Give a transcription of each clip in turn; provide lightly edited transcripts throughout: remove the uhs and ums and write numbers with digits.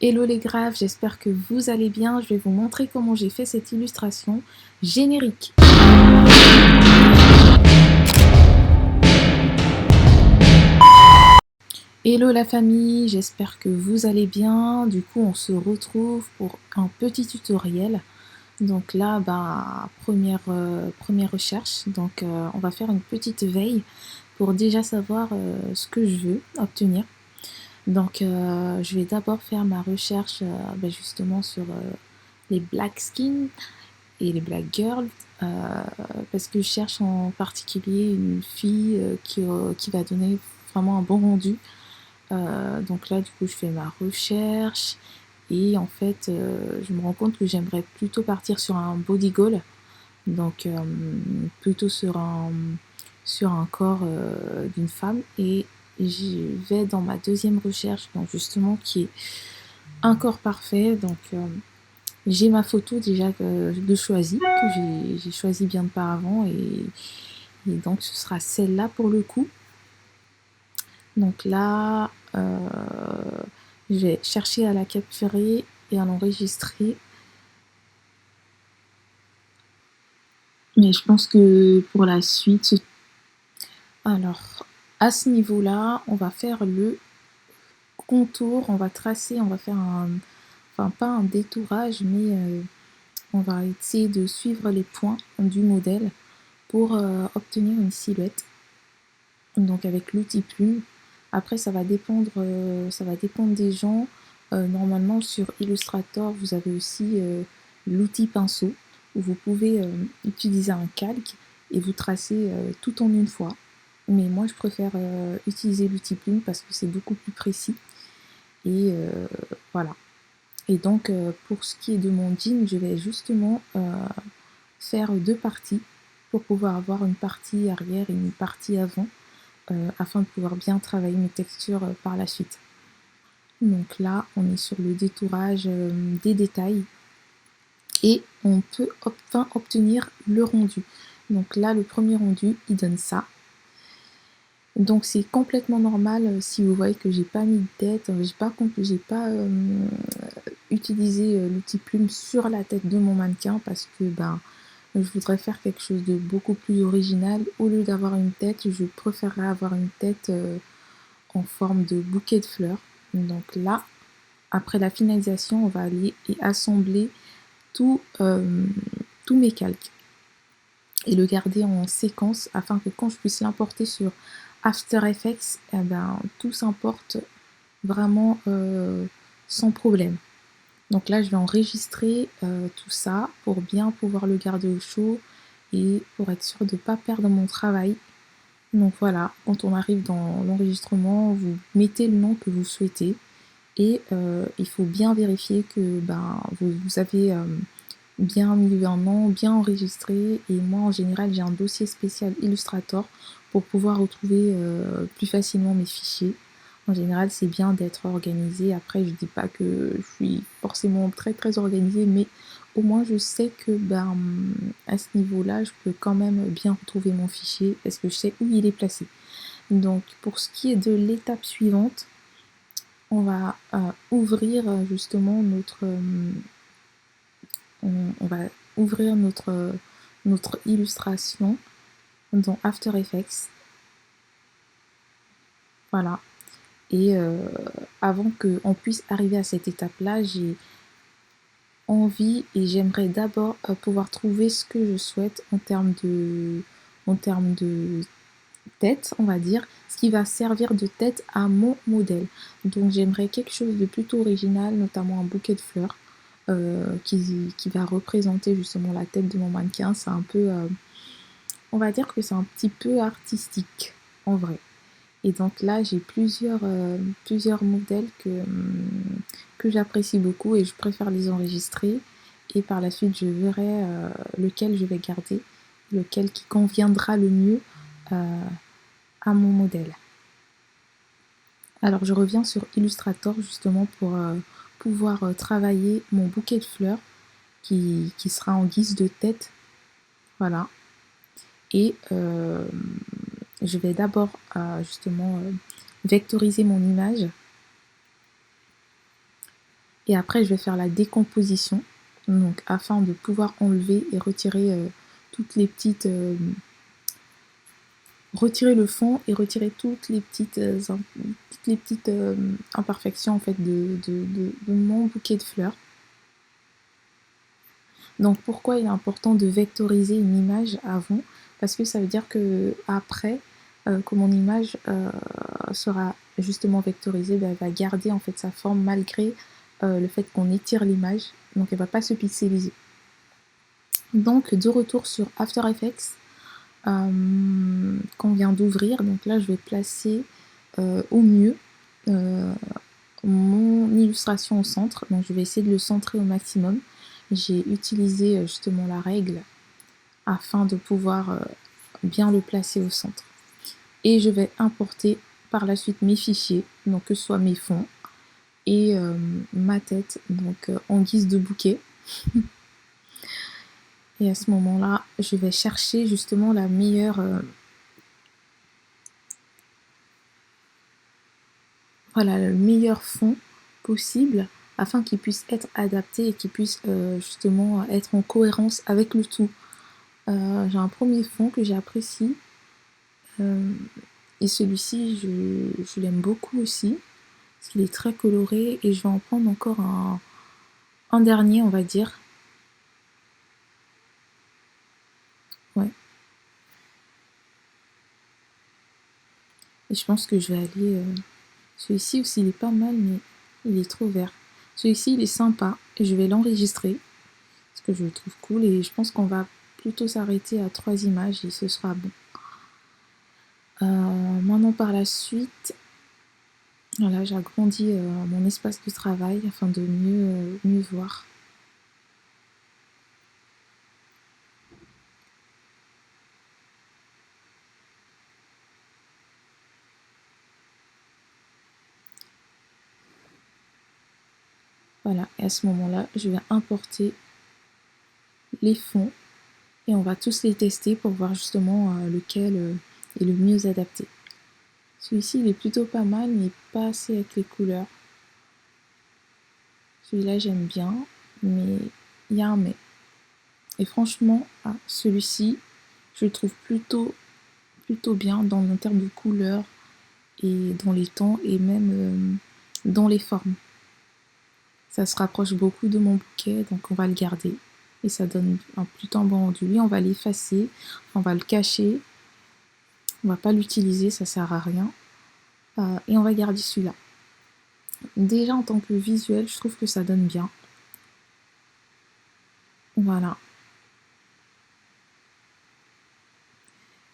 Hello les graves, j'espère que vous allez bien. Je vais vous montrer comment j'ai fait cette illustration générique. Hello la famille, j'espère que vous allez bien. Du coup, on se retrouve pour un petit tutoriel. Donc là, première recherche. Donc on va faire une petite veille pour déjà savoir ce que je veux obtenir. Donc je vais d'abord faire ma recherche justement sur les black skins et les black girls parce que je cherche en particulier une fille qui va donner vraiment un bon rendu. Donc là, du coup, je fais ma recherche et en fait, je me rends compte que j'aimerais plutôt partir sur un body goal, donc plutôt sur un corps d'une femme. Et j'y vais dans ma deuxième recherche, donc justement, qui est un corps parfait. Donc j'ai ma photo déjà de choisie, que j'ai choisi bien auparavant, et donc ce sera celle-là pour le coup. Donc là, je vais chercher à la capturer et à l'enregistrer. Mais je pense que pour la suite, alors à ce niveau-là, on va faire le contour, on va tracer, on va faire enfin pas un détourage, mais on va essayer de suivre les points du modèle pour obtenir une silhouette. Donc avec l'outil plume. Après ça va dépendre des gens. Normalement sur Illustrator vous avez aussi l'outil pinceau où vous pouvez utiliser un calque et vous tracer tout en une fois. Mais moi je préfère utiliser l'outil plume parce que c'est beaucoup plus précis. Et voilà. Et donc pour ce qui est de mon jean, je vais justement faire deux parties pour pouvoir avoir une partie arrière et une partie avant. Afin de pouvoir bien travailler mes textures par la suite. Donc là, on est sur le détourage des détails et on peut enfin obtenir le rendu. Donc là, le premier rendu, il donne ça. Donc c'est complètement normal si vous voyez que j'ai pas mis de tête, j'ai pas utilisé l'outil plume sur la tête de mon mannequin parce que je voudrais faire quelque chose de beaucoup plus original. Au lieu d'avoir une tête, je préférerais avoir une tête en forme de bouquet de fleurs. Donc là, après la finalisation, on va aller et assembler tous mes calques et le garder en séquence afin que quand je puisse l'importer sur After Effects, tout s'importe vraiment sans problème. Donc là, je vais enregistrer tout ça pour bien pouvoir le garder au chaud et pour être sûr de ne pas perdre mon travail. Donc voilà, quand on arrive dans l'enregistrement, vous mettez le nom que vous souhaitez et il faut bien vérifier que vous avez bien mis un nom, bien enregistré. Et moi en général j'ai un dossier spécial Illustrator pour pouvoir retrouver plus facilement mes fichiers. En général c'est bien d'être organisé. Après je dis pas que je suis forcément très très organisée, mais au moins je sais que à ce niveau-là je peux quand même bien retrouver mon fichier parce que je sais où il est placé. Donc pour ce qui est de l'étape suivante, on va ouvrir justement on va ouvrir notre illustration dans After Effects. Voilà. Et avant qu'on puisse arriver à cette étape-là, j'ai envie et j'aimerais d'abord pouvoir trouver ce que je souhaite en termes de tête, on va dire, ce qui va servir de tête à mon modèle. Donc j'aimerais quelque chose de plutôt original, notamment un bouquet de fleurs qui va représenter justement la tête de mon mannequin. C'est un peu, on va dire que c'est un petit peu artistique en vrai. Et donc là j'ai plusieurs modèles que j'apprécie beaucoup et je préfère les enregistrer. Et par la suite je verrai lequel je vais garder, lequel qui conviendra le mieux à mon modèle. Alors je reviens sur Illustrator justement pour pouvoir travailler mon bouquet de fleurs qui sera en guise de tête. Voilà. Et je vais d'abord justement vectoriser mon image. Et après je vais faire la décomposition, donc afin de pouvoir enlever et retirer toutes les petites... retirer le fond et retirer toutes les petites imperfections en fait de mon bouquet de fleurs. Donc pourquoi il est important de vectoriser une image avant? Parce que ça veut dire que après que mon image sera justement vectorisée, elle va garder en fait sa forme malgré le fait qu'on étire l'image, donc elle va pas se pixeliser. Donc de retour sur After Effects qu'on vient d'ouvrir, donc là je vais placer au mieux mon illustration au centre, donc je vais essayer de le centrer au maximum. J'ai utilisé justement la règle afin de pouvoir bien le placer au centre. Et je vais importer par la suite mes fichiers, donc que ce soit mes fonds et ma tête, donc en guise de bouquet. Et à ce moment-là, je vais chercher justement la meilleure... voilà, le meilleur fond possible afin qu'il puisse être adapté et qu'il puisse justement être en cohérence avec le tout. J'ai un premier fond que j'apprécie et celui-ci je l'aime beaucoup aussi parce qu'il est très coloré et je vais en prendre encore un dernier on va dire. Ouais. Et je pense que je vais aller... celui-ci aussi il est pas mal mais il est trop vert. Celui-ci il est sympa et je vais l'enregistrer parce que je le trouve cool et je pense qu'on va plutôt s'arrêter à 3 images et ce sera bon. Maintenant par la suite, voilà, j'agrandis mon espace de travail afin de mieux voir. Voilà, et à ce moment-là, je vais importer les fonds et on va tous les tester pour voir justement lequel est le mieux adapté. Celui-ci, il est plutôt pas mal, mais pas assez avec les couleurs. Celui-là, j'aime bien, mais il y a un mais. Et franchement, celui-ci, je le trouve plutôt bien dans en termes de couleurs et dans les tons et même dans les formes. Ça se rapproche beaucoup de mon bouquet, donc on va le garder. Et ça donne plutôt un bon rendu. Lui, on va l'effacer, on va le cacher. On va pas l'utiliser, ça sert à rien. Et on va garder celui-là. Déjà en tant que visuel, je trouve que ça donne bien. Voilà.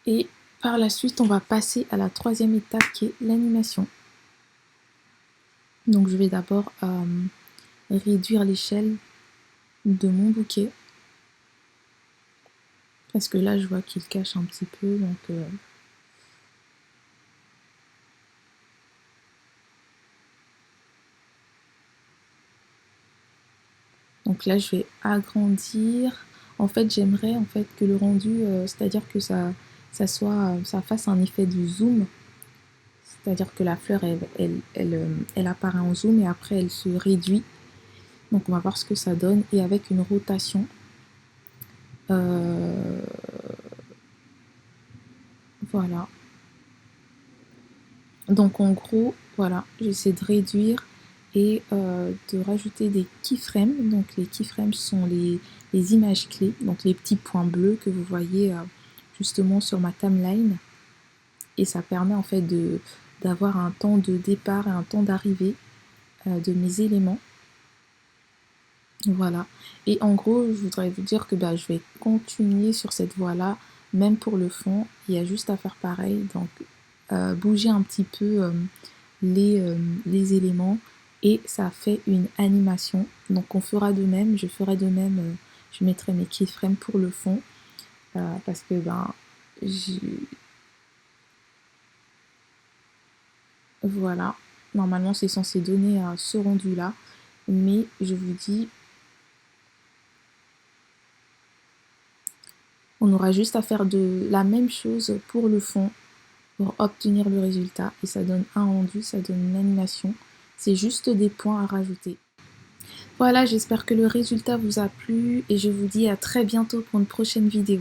Et par la suite, on va passer à la troisième étape qui est l'animation. Donc je vais d'abord réduire l'échelle de mon bouquet. Parce que là, je vois qu'il cache un petit peu, donc... Donc là, je vais agrandir. En fait, j'aimerais en fait que le rendu, c'est-à-dire que ça fasse un effet de zoom. C'est-à-dire que la fleur, elle apparaît en zoom et après, elle se réduit. Donc on va voir ce que ça donne. Et avec une rotation, voilà. Donc en gros, voilà, j'essaie de réduire et de rajouter des keyframes. Donc les keyframes sont les images clés, donc les petits points bleus que vous voyez justement sur ma timeline. Et ça permet en fait d'avoir un temps de départ et un temps d'arrivée de mes éléments. Voilà. Et en gros, je voudrais vous dire que je vais continuer sur cette voie-là, même pour le fond. Il y a juste à faire pareil. Donc bouger un petit peu les éléments et ça fait une animation. Donc on fera de même, je ferai de même, je mettrai mes keyframes pour le fond parce que voilà, normalement c'est censé donner ce rendu là, mais je vous dis, on aura juste à faire de la même chose pour le fond pour obtenir le résultat et ça donne un rendu, ça donne une animation. C'est juste des points à rajouter. Voilà, j'espère que le résultat vous a plu et je vous dis à très bientôt pour une prochaine vidéo.